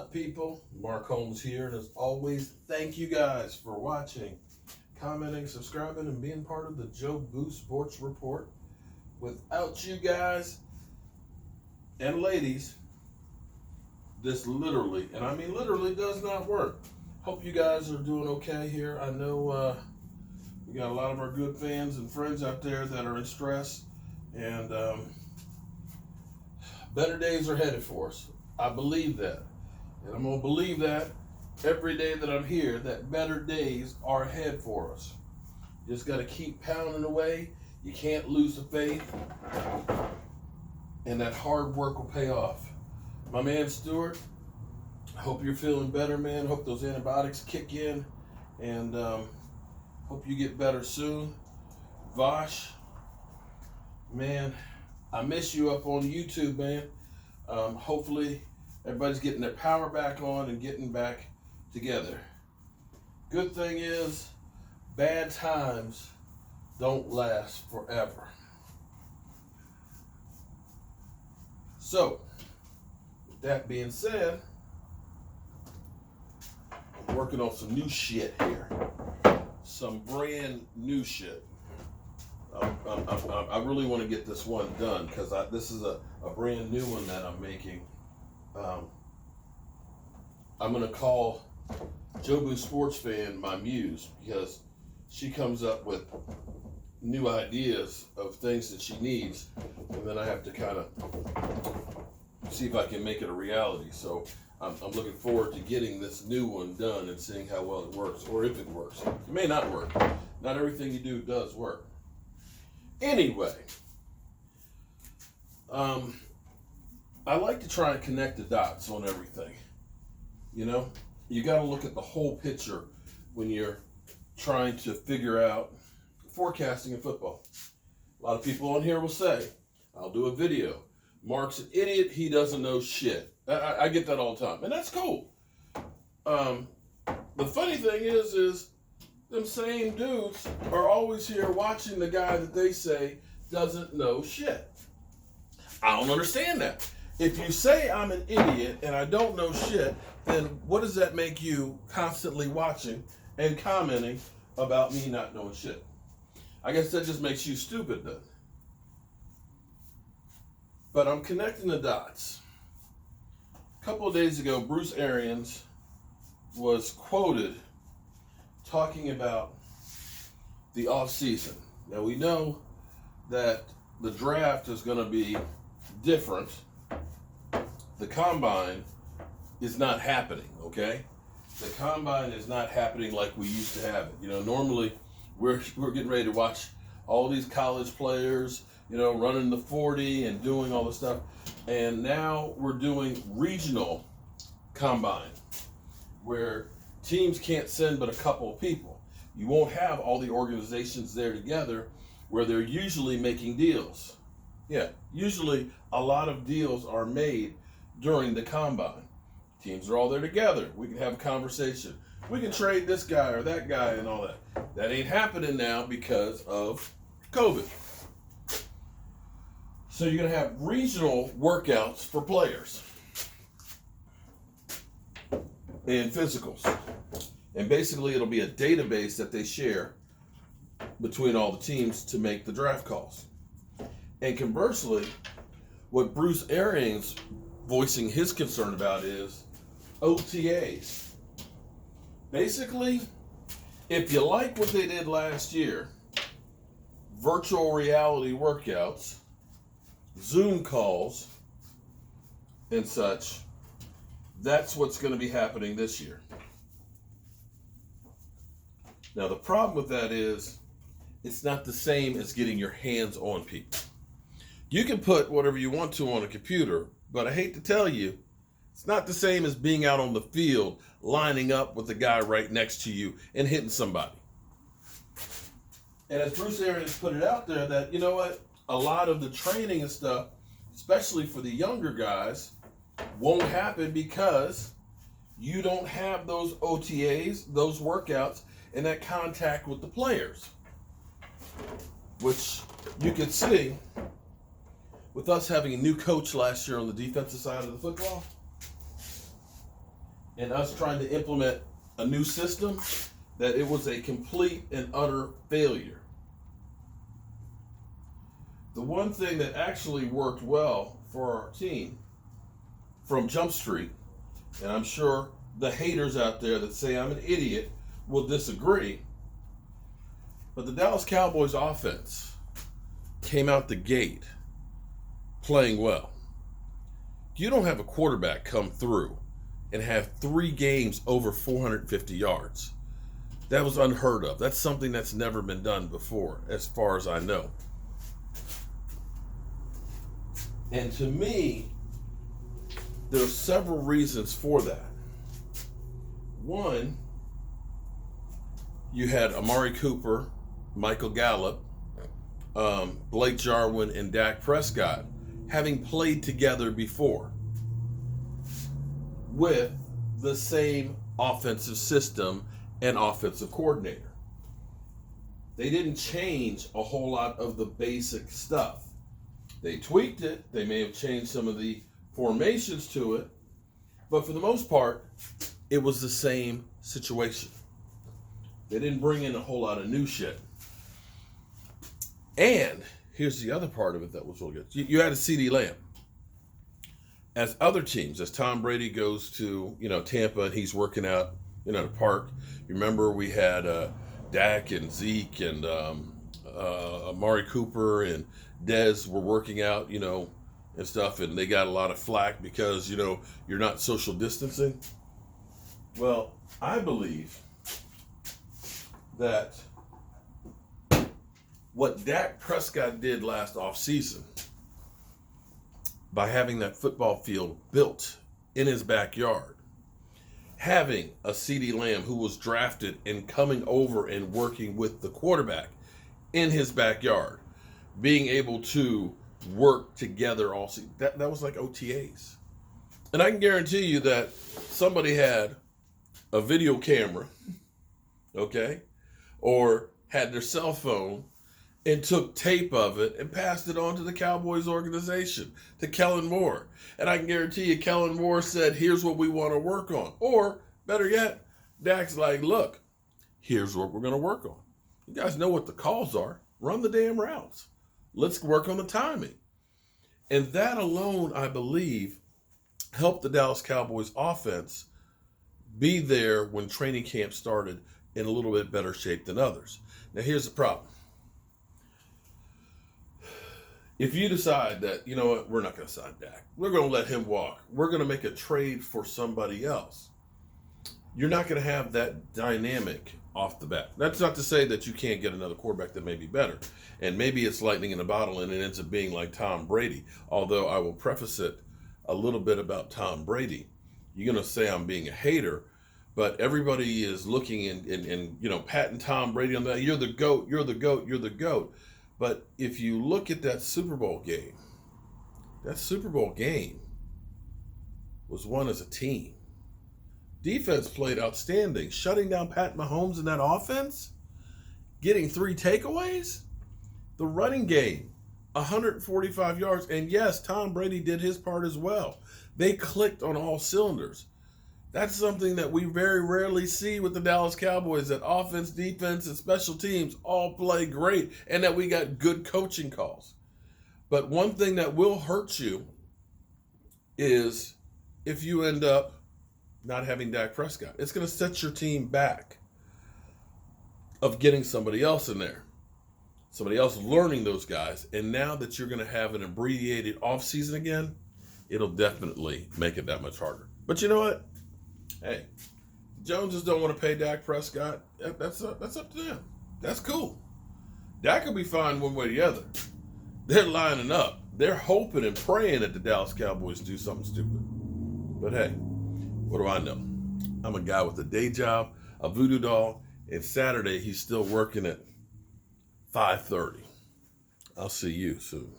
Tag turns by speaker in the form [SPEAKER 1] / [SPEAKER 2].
[SPEAKER 1] up, people? Mark Holmes here, and as always, thank you guys for watching, commenting, subscribing, and being part of the Joe Boo Sports Report. Without you guys and ladies, this literally, and I mean literally, does not work. Hope you guys are doing okay here. I know we got a lot of our good fans and friends out there that are in stress, and better days are headed for us. I believe that. And I'm going to believe that every day that I'm here, that better days are ahead for us. You just got to keep pounding away. You can't lose the faith. And that hard work will pay off. My man Stuart, I hope you're feeling better, man. Hope those antibiotics kick in. And hope you get better soon. Vosh, man, I miss you up on YouTube, man. Hopefully everybody's getting their power back on and getting back together. Good thing is, bad times don't last forever. So, with that being said, I'm working on some new shit here. Some brand new shit. I really want to get this one done because this is a brand new one that I'm making. I'm going to call Joe Boo Sports Fan my muse because she comes up with new ideas of things that she needs, and then I have to kind of see if I can make it a reality. So I'm looking forward to getting this new one done and seeing how well it works, or if it works. It may not work. Not everything you do does work. Anyway, I like to try and connect the dots on everything. You know, you got to look at the whole picture when you're trying to figure out forecasting in football. A lot of people on here will say, I'll do a video. Mark's an idiot. He doesn't know shit. I get that all the time, and that's cool. The funny thing is them same dudes are always here watching the guy that they say doesn't know shit. I don't understand that. If you say I'm an idiot and I don't know shit, then what does that make you constantly watching and commenting about me not knowing shit? I guess that just makes you stupid then. But I'm connecting the dots. A couple of days ago, Bruce Arians was quoted talking about the offseason. Now we know that the draft is going to be different. The combine is not happening, okay? The combine is not happening like we used to have it. You know, normally we're getting ready to watch all these college players, you know, running the 40 and doing all this stuff. And now we're doing regional combine where teams can't send but a couple of people. You won't have all the organizations there together where they're usually making deals. Yeah, usually a lot of deals are made during the combine. Teams are all there together. We can have a conversation. We can trade this guy or that guy and all that. That ain't happening now because of COVID. So you're going to have regional workouts for players and physicals. And basically it'll be a database that they share between all the teams to make the draft calls. And conversely, what Bruce Arians voicing his concern about is OTAs. Basically, if you like what they did last year, virtual reality workouts, Zoom calls, and such, that's what's going to be happening this year. Now, the problem with that is it's not the same as getting your hands on people. You can put whatever you want to on a computer, but I hate to tell you, it's not the same as being out on the field, lining up with the guy right next to you and hitting somebody. And as Bruce Arians put it out there that, you know what, a lot of the training and stuff, especially for the younger guys, won't happen because you don't have those OTAs, those workouts, and that contact with the players. Which you can see with us having a new coach last year on the defensive side of the football. and us trying to implement a new system, that it was a complete and utter failure. The one thing that actually worked well for our team from Jump Street, and I'm sure the haters out there that say I'm an idiot will disagree, but the Dallas Cowboys offense came out the gate playing well. You don't have a quarterback come through and have 3 games over 450 yards. That was unheard of. That's something that's never been done before, as far as I know. And to me, there are several reasons for that. One, you had Amari Cooper, Michael Gallup, Blake Jarwin, and Dak Prescott having played together before with the same offensive system and offensive coordinator. They didn't change a whole lot of the basic stuff. They tweaked it. They may have changed some of the formations to it, but for the most part, it was the same situation. They didn't bring in a whole lot of new shit. And here's the other part of it that was really good. You had a CeeDee Lamb. As other teams, as Tom Brady goes to, Tampa, and he's working out, the park. You remember we had Dak and Zeke and Amari Cooper and Dez were working out, and stuff, and they got a lot of flack because, you're not social distancing. Well, I believe that what Dak Prescott did last offseason by having that football field built in his backyard, having a CeeDee Lamb who was drafted and coming over and working with the quarterback in his backyard, being able to work together all season, that was like OTAs. And I can guarantee you that somebody had a video camera, okay, or had their cell phone and took tape of it and passed it on to the Cowboys organization, to Kellen Moore. And I can guarantee you Kellen Moore said, here's what we want to work on. Or, better yet, Dak's like, look, here's what we're going to work on. You guys know what the calls are. Run the damn routes. Let's work on the timing. And that alone, I believe, helped the Dallas Cowboys offense be there when training camp started in a little bit better shape than others. Now, here's the problem. If you decide that, you know what, we're not going to sign Dak, we're going to let him walk, we're going to make a trade for somebody else, you're not going to have that dynamic off the bat. That's not to say that you can't get another quarterback that may be better. And maybe it's lightning in a bottle and it ends up being like Tom Brady. Although I will preface it a little bit about Tom Brady. You're going to say I'm being a hater, but everybody is looking and patting Tom Brady on that. You're the GOAT, you're the GOAT, you're the GOAT. But if you look at that Super Bowl game was won as a team. Defense played outstanding, shutting down Pat Mahomes in that offense, getting 3 takeaways. The running game, 145 yards. And yes, Tom Brady did his part as well. They clicked on all cylinders. That's something that we very rarely see with the Dallas Cowboys, that offense, defense, and special teams all play great, and that we got good coaching calls. But one thing that will hurt you is if you end up not having Dak Prescott. It's going to set your team back of getting somebody else in there. Somebody else learning those guys. And now that you're going to have an abbreviated offseason again, it'll definitely make it that much harder. But you know what? Hey, Joneses don't want to pay Dak Prescott. That's up to them. That's cool. Dak will be fine one way or the other. They're lining up. They're hoping and praying that the Dallas Cowboys do something stupid. But hey, what do I know? I'm a guy with a day job, a voodoo doll, and Saturday he's still working at 5:30. I'll see you soon.